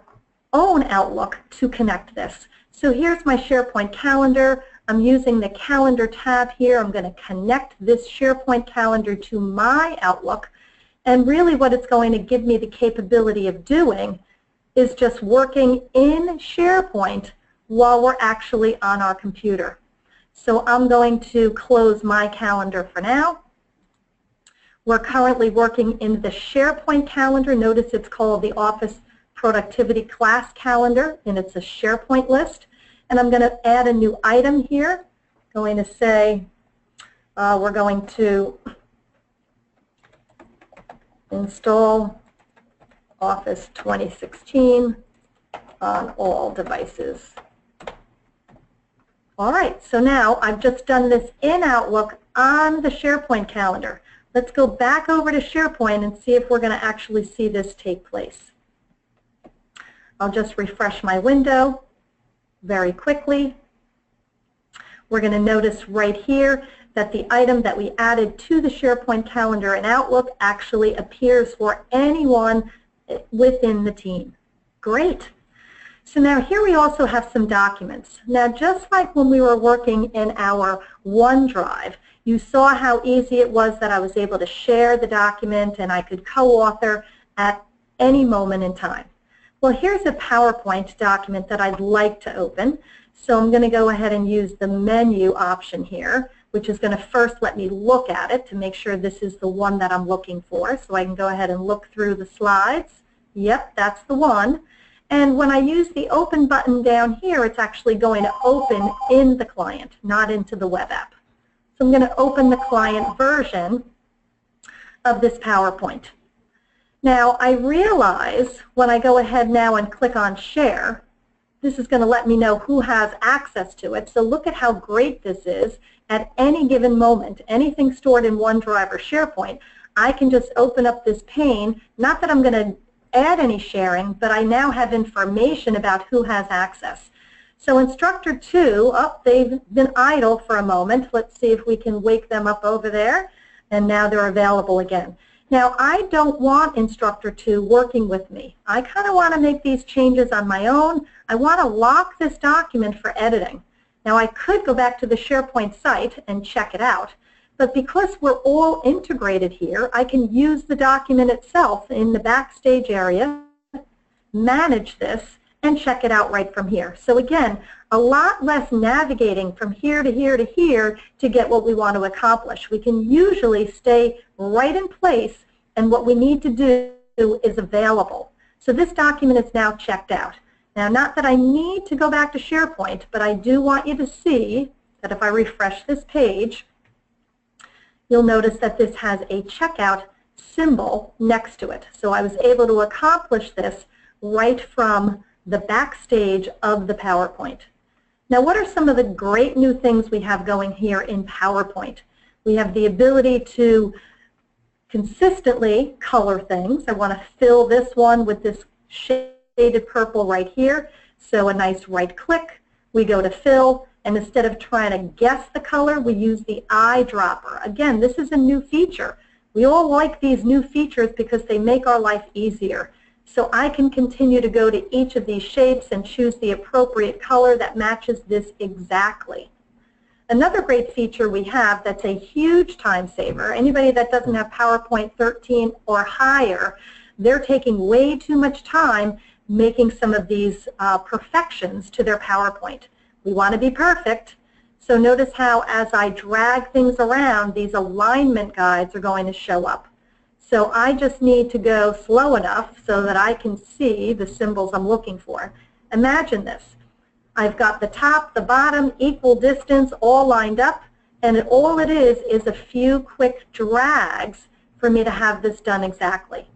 own Outlook to connect this. So here's my SharePoint calendar. I'm using the calendar tab here. I'm going to connect this SharePoint calendar to my Outlook. And really what it's going to give me the capability of doing is just working in SharePoint while we're actually on our computer. So I'm going to close my calendar for now. We're currently working in the SharePoint calendar. Notice it's called the Office Productivity Class Calendar, and it's a SharePoint list. And I'm going to add a new item here. Going to say we're going to install Office 2016 on all devices. All right, so now I've just done this in Outlook on the SharePoint calendar. Let's go back over to SharePoint and see if we're going to actually see this take place. I'll just refresh my window very quickly. We're going to notice right here that the item that we added to the SharePoint calendar in Outlook actually appears for anyone within the team. Great. So now here we also have some documents. Now just like when we were working in our OneDrive, you saw how easy it was that I was able to share the document and I could co-author at any moment in time. Well, here's a PowerPoint document that I'd like to open. So I'm going to go ahead and use the menu option here, which is going to first let me look at it to make sure this is the one that I'm looking for. So I can go ahead and look through the slides. Yep, that's the one. And when I use the open button down here, it's actually going to open in the client, not into the web app. So I'm going to open the client version of this PowerPoint. Now I realize when I go ahead now and click on share, this is going to let me know who has access to it. So look at how great this is. At any given moment, anything stored in OneDrive or SharePoint, I can just open up this pane. Not that I'm going to add any sharing, but I now have information about who has access. So instructor 2, they've been idle for a moment. Let's see if we can wake them up over there. And now they're available again. Now I don't want instructor 2 working with me. I kind of want to make these changes on my own. I want to lock this document for editing. Now I could go back to the SharePoint site and check it out, but because we're all integrated here, I can use the document itself in the backstage area, manage this, and check it out right from here. So again, a lot less navigating from here to here to here to get what we want to accomplish. We can usually stay right in place, and what we need to do is available. So this document is now checked out. Now, not that I need to go back to SharePoint, but I do want you to see that if I refresh this page, you'll notice that this has a checkout symbol next to it. So I was able to accomplish this right from the backstage of the PowerPoint. Now, what are some of the great new things we have going here in PowerPoint? We have the ability to consistently color things. I want to fill this one with this shaded purple right here. So a nice right click, we go to fill, and instead of trying to guess the color, we use the eyedropper. Again, this is a new feature. We all like these new features because they make our life easier. So I can continue to go to each of these shapes and choose the appropriate color that matches this exactly. Another great feature we have that's a huge time saver, anybody that doesn't have PowerPoint 13 or higher, they're taking way too much time making some of these perfections to their PowerPoint. We want to be perfect, so notice how as I drag things around, these alignment guides are going to show up. So I just need to go slow enough so that I can see the symbols I'm looking for. Imagine this. I've got the top, the bottom, equal distance, all lined up, and all it is a few quick drags for me to have this done exactly.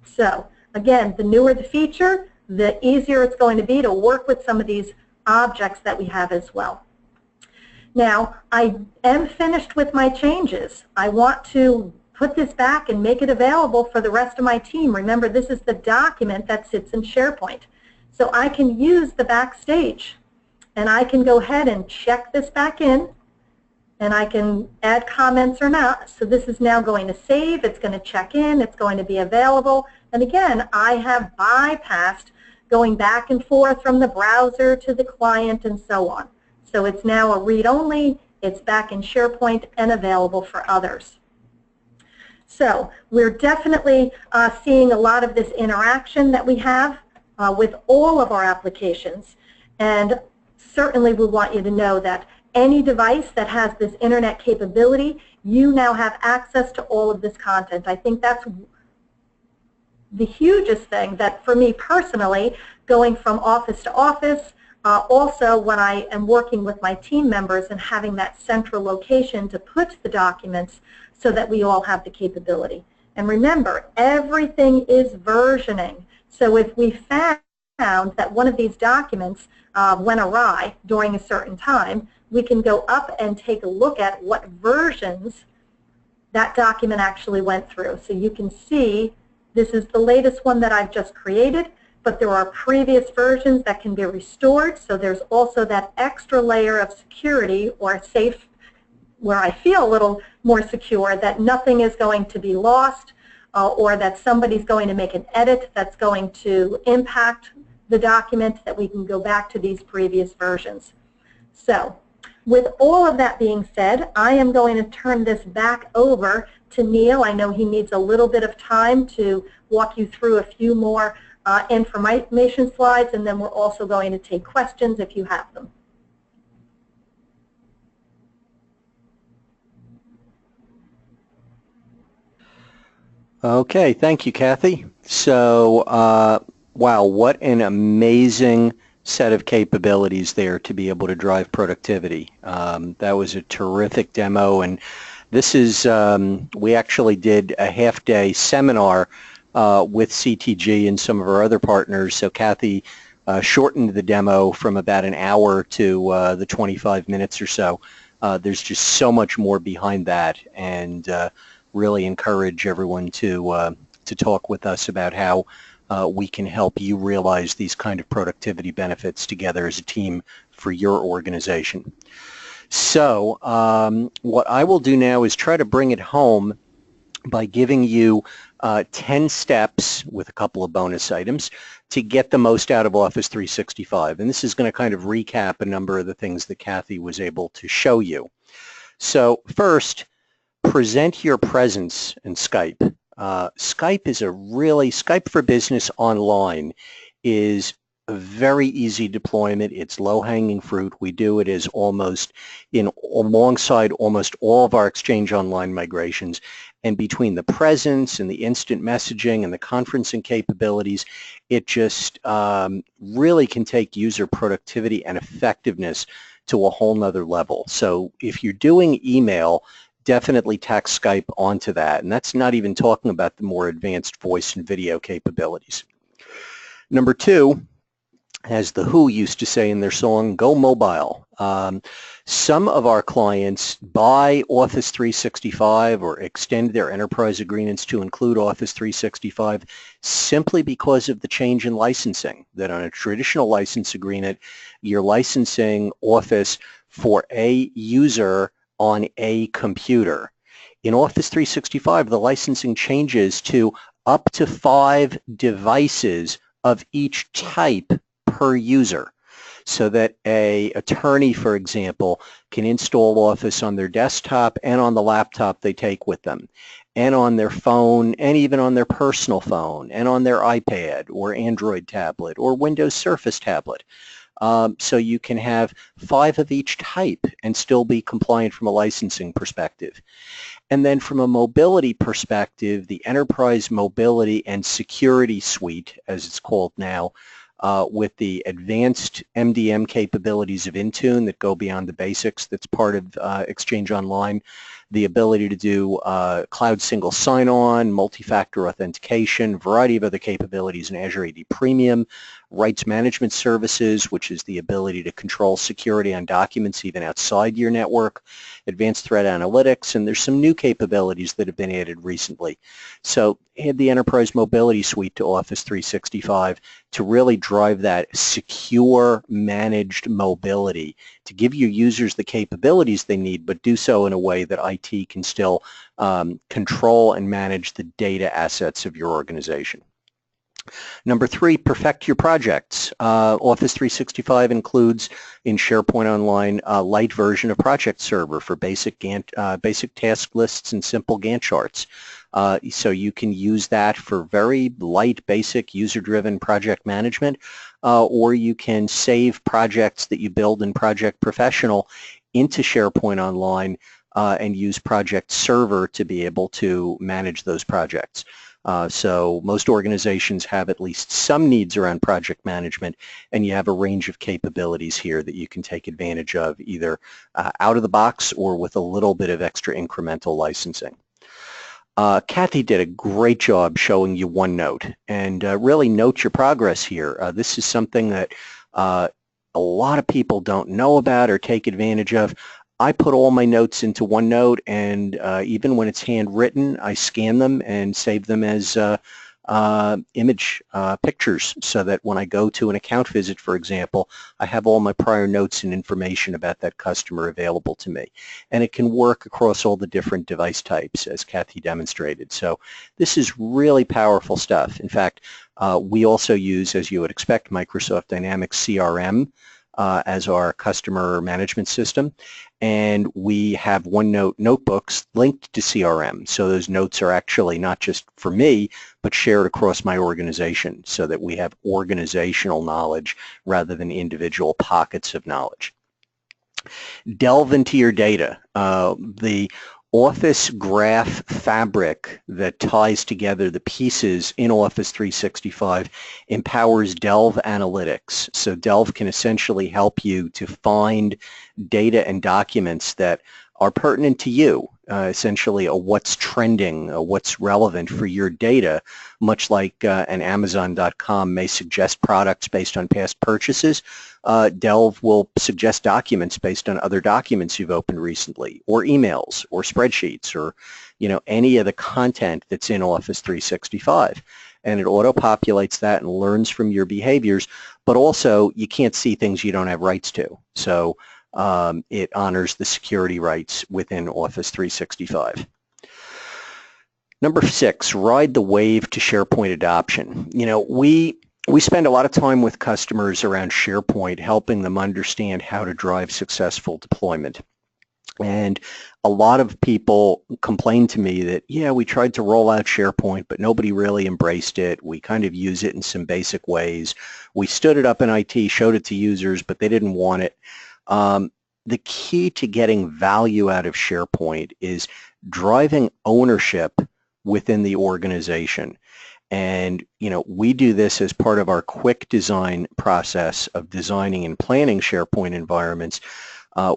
So again, the newer the feature, the easier it's going to be to work with some of these objects that we have as well. Now, I am finished with my changes. I want to put this back and make it available for the rest of my team. Remember, this is the document that sits in SharePoint. So I can use the backstage, and I can go ahead and check this back in, and I can add comments or not. So this is now going to save, it's going to check in, it's going to be available. And again, I have bypassed going back and forth from the browser to the client and so on. So it's now a read-only, it's back in SharePoint and available for others. So we're definitely seeing a lot of this interaction that we have with all of our applications. And certainly we want you to know that any device that has this internet capability, you now have access to all of this content. I think that's the hugest thing that for me personally, going from office to office, also when I am working with my team members and having that central location to put the documents so that we all have the capability. And remember, everything is versioning. So if we found that one of these documents went awry during a certain time, we can go up and take a look at what versions that document actually went through. So you can see this is the latest one that I've just created, but there are previous versions that can be restored. So there's also that extra layer of security or safe where I feel a little more secure that nothing is going to be lost or that somebody's going to make an edit that's going to impact the document, that we can go back to these previous versions. So with all of that being said, I am going to turn this back over to Neil. I know he needs a little bit of time to walk you through a few more information slides, and then we're also going to take questions if you have them. Okay, thank you, Kathy. So, wow, what an amazing set of capabilities there to be able to drive productivity. That was a terrific demo, and this is, we actually did a half-day seminar with CTG and some of our other partners, so Kathy shortened the demo from about an hour to the 25 minutes or so. There's just so much more behind that, and really encourage everyone to talk with us about how we can help you realize these kind of productivity benefits together as a team for your organization. So what I will do now is try to bring it home by giving you 10 steps with a couple of bonus items to get the most out of Office 365. And this is going to kind of recap a number of the things that Kathy was able to show you. So first, present your presence in Skype. Skype for Business Online is a very easy deployment. It's low-hanging fruit. We do it as alongside almost all of our Exchange Online migrations. And between the presence and the instant messaging and the conferencing capabilities, it just really can take user productivity and effectiveness to a whole nother level. So if you're doing email, definitely tack Skype onto that. And that's not even talking about the more advanced voice and video capabilities. Number two, as The Who used to say in their song, go mobile. Some of our clients buy Office 365 or extend their enterprise agreements to include Office 365 simply because of the change in licensing, that on a traditional license agreement, you're licensing Office for a user on a computer. In Office 365, the licensing changes to up to 5 devices of each type per user, so that an attorney, for example, can install Office on their desktop and on the laptop they take with them, and on their phone, and even on their personal phone, and on their iPad or Android tablet or Windows Surface tablet. So you can have 5 of each type and still be compliant from a licensing perspective. And then from a mobility perspective, the Enterprise Mobility and Security Suite, as it's called now, with the advanced MDM capabilities of Intune that go beyond the basics, that's part of Exchange Online, the ability to do cloud single sign-on, multi-factor authentication, a variety of other capabilities in Azure AD Premium, rights management services, which is the ability to control security on documents even outside your network, advanced threat analytics, and there's some new capabilities that have been added recently. So add the Enterprise Mobility Suite to Office 365 to really drive that secure, managed mobility, to give your users the capabilities they need, but do so in a way that IT can still control and manage the data assets of your organization. Number 3, perfect your projects. Office 365 includes in SharePoint Online a light version of Project Server for basic task lists and simple Gantt charts. So you can use that for very light, basic, user-driven project management, or you can save projects that you build in Project Professional into SharePoint Online and use Project Server to be able to manage those projects. So most organizations have at least some needs around project management, and you have a range of capabilities here that you can take advantage of either out of the box or with a little bit of extra incremental licensing. Kathy did a great job showing you OneNote, and really note your progress here. This is something that a lot of people don't know about or take advantage of. I put all my notes into OneNote, and even when it's handwritten, I scan them and save them as image pictures, so that when I go to an account visit, for example, I have all my prior notes and information about that customer available to me. And it can work across all the different device types, as Kathy demonstrated. So this is really powerful stuff. In fact, we also use, as you would expect, Microsoft Dynamics CRM as our customer management system, and we have OneNote notebooks linked to CRM. So those notes are actually not just for me, but shared across my organization, so that we have organizational knowledge rather than individual pockets of knowledge. Delve into your data. The Office graph fabric that ties together the pieces in Office 365 empowers Delve Analytics. So Delve can essentially help you to find data and documents that are pertinent to you, essentially what's trending, what's relevant for your data, much like an Amazon.com may suggest products based on past purchases. Delve will suggest documents based on other documents you've opened recently, or emails, or spreadsheets, or any of the content that's in Office 365. And it auto-populates that and learns from your behaviors, but also you can't see things you don't have rights to. So it honors the security rights within Office 365. Number 6, ride the wave to SharePoint adoption. We spend a lot of time with customers around SharePoint, helping them understand how to drive successful deployment. And a lot of people complain to me that, yeah, we tried to roll out SharePoint, but nobody really embraced it. We kind of use it in some basic ways. We stood it up in IT, showed it to users, but they didn't want it. The key to getting value out of SharePoint is driving ownership within the organization. And, we do this as part of our quick design process of designing and planning SharePoint environments.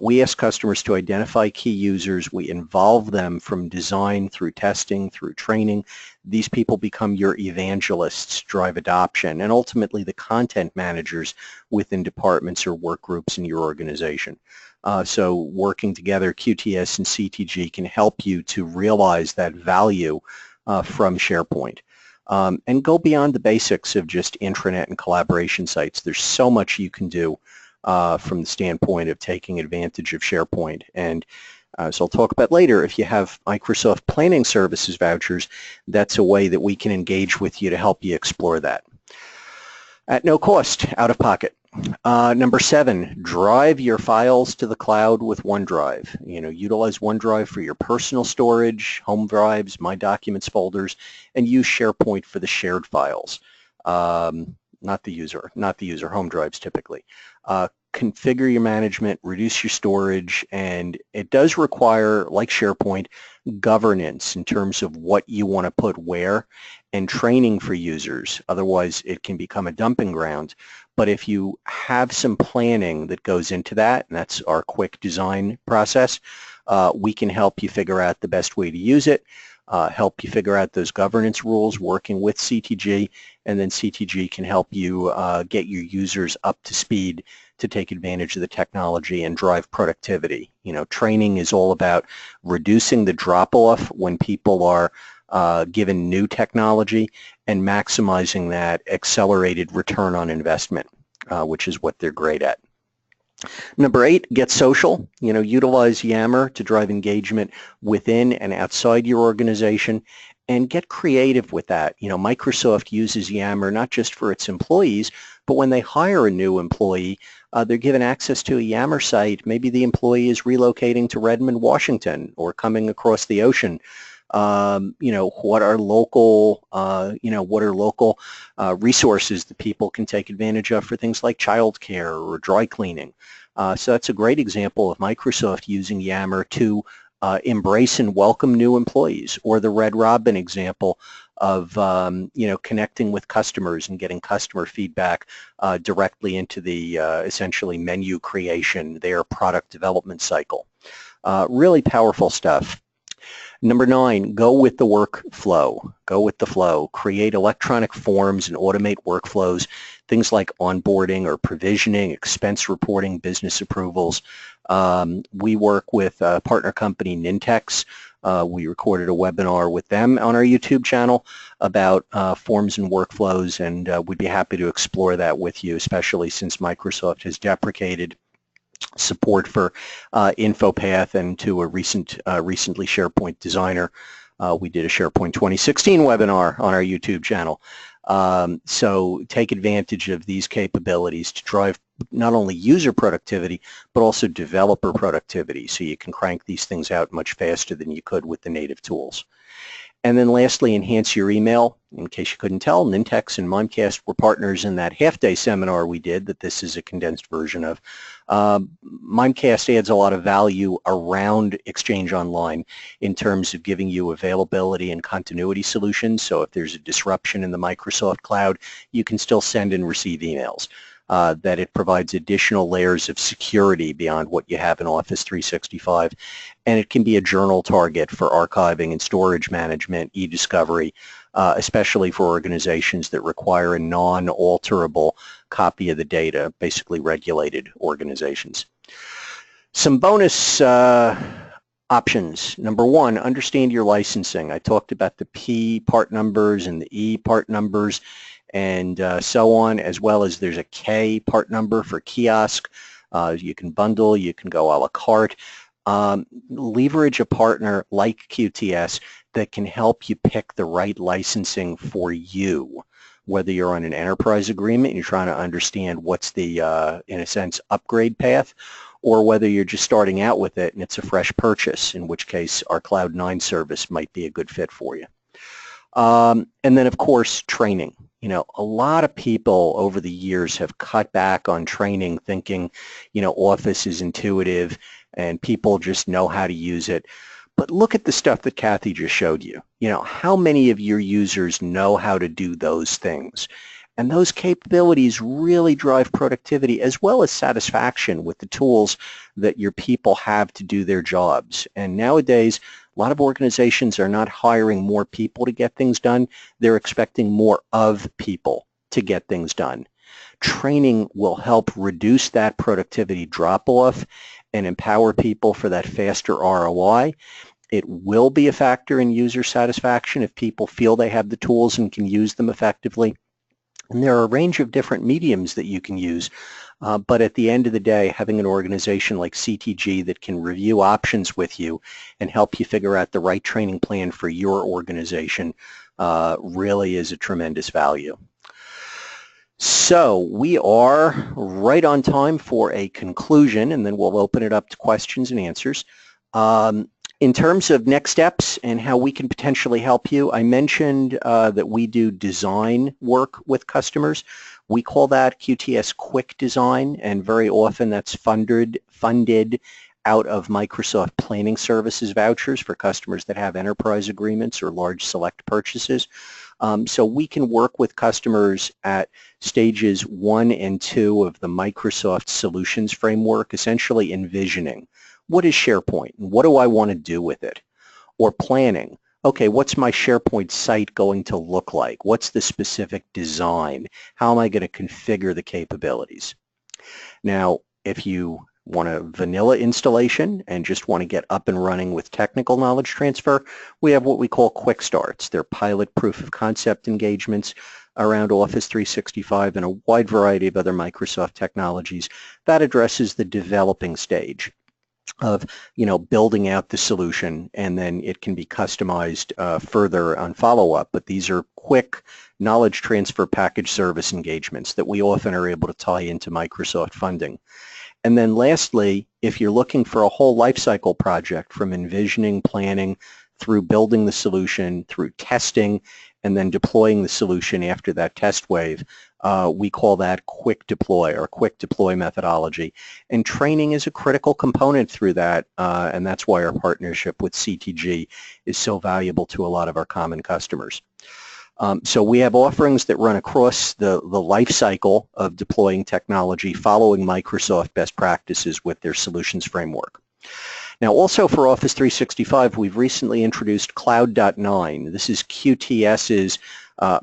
We ask customers to identify key users. We involve them from design through testing, through training. These people become your evangelists, drive adoption, and ultimately the content managers within departments or work groups in your organization. So working together, QTS and CTG can help you to realize that value from SharePoint. And go beyond the basics of just intranet and collaboration sites. There's so much you can do from the standpoint of taking advantage of SharePoint. And as I'll talk about later, if you have Microsoft Planning Services vouchers, that's a way that we can engage with you to help you explore that. At no cost, out of pocket. Number 7, drive your files to the cloud with OneDrive. Utilize OneDrive for your personal storage, home drives, My Documents folders, and use SharePoint for the shared files. Not the user, home drives typically. Configure your management, reduce your storage, and it does require, like SharePoint, governance in terms of what you want to put where, and training for users. Otherwise, it can become a dumping ground. But if you have some planning that goes into that, and that's our quick design process, we can help you figure out the best way to use it, help you figure out those governance rules working with CTG, and then CTG can help you get your users up to speed to take advantage of the technology and drive productivity. Training is all about reducing the drop-off when people are given new technology and maximizing that accelerated return on investment, which is what they're great at. Number 8, get social. Utilize Yammer to drive engagement within and outside your organization, and get creative with that. Microsoft uses Yammer not just for its employees, but when they hire a new employee, they're given access to a Yammer site. Maybe the employee is relocating to Redmond, Washington, or coming across the ocean. what are local, resources that people can take advantage of for things like childcare or dry cleaning. So that's a great example of Microsoft using Yammer to embrace and welcome new employees, or the Red Robin example of connecting with customers and getting customer feedback directly into the essentially menu creation, their product development cycle. Really powerful stuff. Number 9, go with the workflow. Go with the flow. Create electronic forms and automate workflows, things like onboarding or provisioning, expense reporting, business approvals. We work with a partner company, Nintex. We recorded a webinar with them on our YouTube channel about forms and workflows, and we'd be happy to explore that with you, especially since Microsoft has deprecated support for InfoPath, and to a recently SharePoint designer. We did a SharePoint 2016 webinar on our YouTube channel. So take advantage of these capabilities to drive not only user productivity, but also developer productivity, so you can crank these things out much faster than you could with the native tools. And then lastly, enhance your email. In case you couldn't tell, Nintex and Mimecast were partners in that half-day seminar we did that this is a condensed version of. Mimecast adds a lot of value around Exchange Online in terms of giving you availability and continuity solutions. So if there's a disruption in the Microsoft cloud, you can still send and receive emails. That it provides additional layers of security beyond what you have in Office 365, and it can be a journal target for archiving and storage management, e-discovery, especially for organizations that require a non-alterable copy of the data, basically regulated organizations. Some bonus options. Number 1, understand your licensing. I talked about the P part numbers and the E part numbers and so on, as well as there's a K part number for kiosk. You can bundle, you can go a la carte. Leverage a partner like QTS that can help you pick the right licensing for you, whether you're on an enterprise agreement and you're trying to understand what's the, in a sense, upgrade path, or whether you're just starting out with it and it's a fresh purchase, in which case our Cloud9 service might be a good fit for you. And then, of course, training. A lot of people over the years have cut back on training, thinking, Office is intuitive and people just know how to use it. But look at the stuff that Kathy just showed you. How many of your users know how to do those things? And those capabilities really drive productivity as well as satisfaction with the tools that your people have to do their jobs. And nowadays, a lot of organizations are not hiring more people to get things done. They're expecting more of people to get things done. Training will help reduce that productivity drop-off and empower people for that faster ROI. It will be a factor in user satisfaction if people feel they have the tools and can use them effectively. And there are a range of different mediums that you can use. But at the end of the day, having an organization like CTG that can review options with you and help you figure out the right training plan for your organization really is a tremendous value. So we are right on time for a conclusion, and then we'll open it up to questions and answers. In terms of next steps and how we can potentially help you, I mentioned that we do design work with customers. We call that QTS Quick Design, and very often that's funded out of Microsoft Planning Services vouchers for customers that have enterprise agreements or large select purchases. So we can work with customers at stages 1 and 2 of the Microsoft Solutions Framework, essentially envisioning, what is SharePoint and what do I want to do with it? Or planning, okay, what's my SharePoint site going to look like? What's the specific design? How am I going to configure the capabilities? Now, if you want a vanilla installation and just want to get up and running with technical knowledge transfer, we have what we call quick starts. They're pilot proof of concept engagements around Office 365 and a wide variety of other Microsoft technologies. That addresses the developing stage of building out the solution, and then it can be customized further on follow-up. But these are quick knowledge transfer package service engagements that we often are able to tie into Microsoft funding. And then lastly, if you're looking for a whole lifecycle project from envisioning, planning, through building the solution, through testing, and then deploying the solution after that test wave. We call that quick deploy or quick deploy methodology. And training is a critical component through that, and that's why our partnership with CTG is so valuable to a lot of our common customers. So we have offerings that run across the life cycle of deploying technology following Microsoft best practices with their solutions framework. Now also for Office 365, we've recently introduced Cloud.9. This is QTS's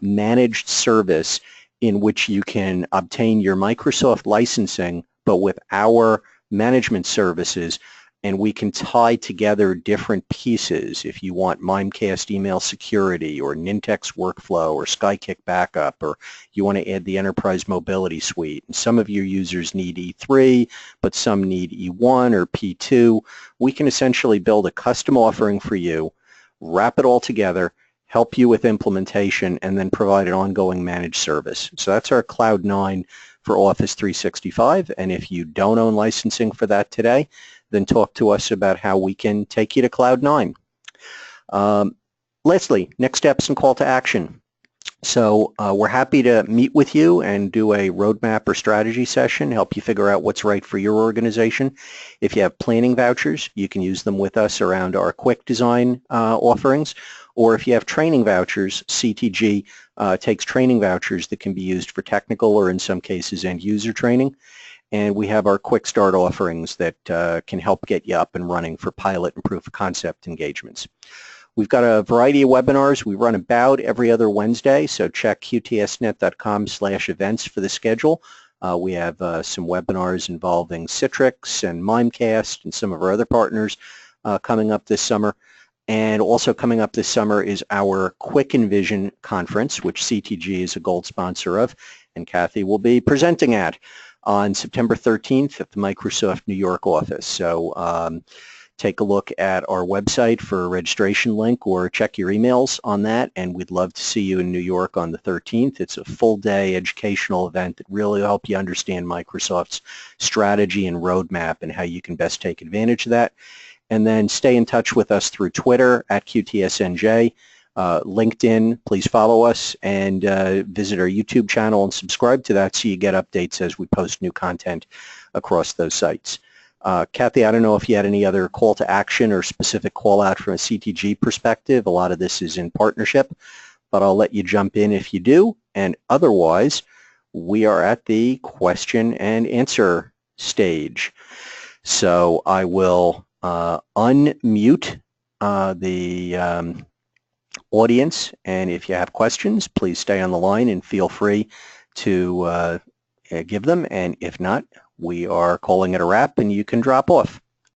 managed service in which you can obtain your Microsoft licensing, but with our management services, and we can tie together different pieces. If you want Mimecast email security or Nintex workflow or Skykick backup, or you want to add the enterprise mobility suite, and some of your users need E3, but some need E1 or P2, we can essentially build a custom offering for you, wrap it all together, help you with implementation, and then provide an ongoing managed service. So that's our Cloud9 for Office 365, and if you don't own licensing for that today, then talk to us about how we can take you to Cloud9. Lastly, next steps and call to action. So we're happy to meet with you and do a roadmap or strategy session, help you figure out what's right for your organization. If you have planning vouchers, you can use them with us around our quick design offerings. Or if you have training vouchers, CTG takes training vouchers that can be used for technical or in some cases end user training. And we have our quick start offerings that can help get you up and running for pilot and proof of concept engagements. We've got a variety of webinars. We run about every other Wednesday, so check qtsnet.com/events for the schedule. We have some webinars involving Citrix and Mimecast and some of our other partners coming up this summer. And also coming up this summer is our QuikInvision conference, which CTG is a gold sponsor of, and Kathy will be presenting at on September 13th at the Microsoft New York office. So take a look at our website for a registration link or check your emails on that, and we'd love to see you in New York on the 13th. It's a full-day educational event that really will help you understand Microsoft's strategy and roadmap and how you can best take advantage of that. And then stay in touch with us through Twitter at QTSNJ, LinkedIn, please follow us, and visit our YouTube channel and subscribe to that so you get updates as we post new content across those sites. Kathy, I don't know if you had any other call to action or specific call out from a CTG perspective. A lot of this is in partnership, but I'll let you jump in if you do. And otherwise, we are at the question and answer stage. So I will unmute the audience, and if you have questions, please stay on the line and feel free to give them, and if not, we are calling it a wrap and you can drop off.